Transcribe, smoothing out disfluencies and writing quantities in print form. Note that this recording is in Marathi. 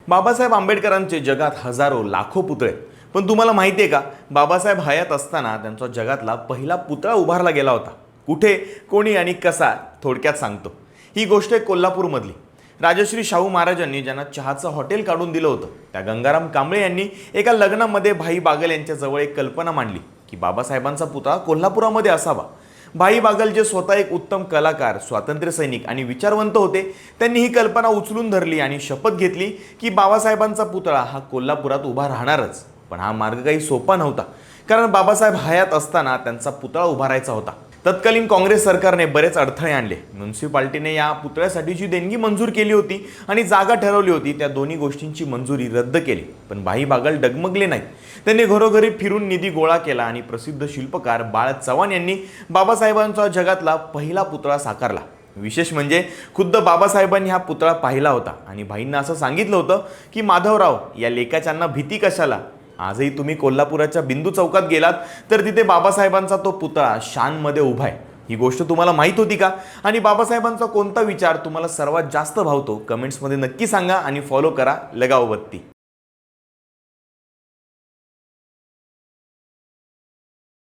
बाबासाहेब आंबेडकरांचे जगात हजारो लाखो पुतळे, पण तुम्हाला माहिती आहे का, बाबासाहेब हयात असताना त्यांचा जगातला पहिला पुतळा उभारला गेला होता. कुठे, कोणी आणि कसा, थोडक्यात सांगतो. ही गोष्ट आहे कोल्हापूरमधली. राजश्री शाहू महाराजांनी ज्यांना चहाचं हॉटेल काढून दिलं होतं, त्या गंगाराम कांबळे यांनी एका लग्नामध्ये भाई बागल यांच्याजवळ एक कल्पना मांडली की बाबासाहेबांचा पुतळा कोल्हापुरामध्ये असावा. भाई बागल, जे स्वतः एक उत्तम कलाकार, स्वातंत्र्य सैनिक आणि विचारवंत होते, त्यांनी ही कल्पना उचलून धरली आणि शपथ घेतली की बाबासाहेबांचा पुतळा हा कोल्हापुरात उभा राहणारच. पण हा मार्ग काही सोपा नव्हता, कारण बाबासाहेब हयात असताना त्यांचा पुतळा उभारायचा होता. तत्कालीन काँग्रेस सरकारने बरेच अडथळे आणले. म्युन्सिपाल्टीने या पुतळ्यासाठीची देणगी मंजूर केली होती आणि जागा ठरवली होती. त्या दोन्ही गोष्टींची मंजुरी रद्द केली. पण भाई बागल डगमगले नाहीत. त्यांनी घरोघरी फिरून निधी गोळा केला आणि प्रसिद्ध शिल्पकार बाळ चव्हाण यांनी बाबासाहेबांचा जगातला पहिला पुतळा साकारला. विशेष म्हणजे खुद्द बाबासाहेबांनी हा पुतळा पाहिला होता आणि भाईंना असं सांगितलं होतं की माधवराव, या लेकाच्यांना भीती कशाला. आजही तुम्ही कोल्हापुराच्या बिंदू चौकात गेलात तर तिथे बाबासाहेबांचा तो पुतळा शानमध्ये उभा आहे. ही गोष्ट तुम्हाला माहीत होती का? आणि बाबासाहेबांचा कोणता विचार तुम्हाला सर्वात जास्त भावतो? कमेंट्समध्ये नक्की सांगा आणि फॉलो करा लगाव बत्ती.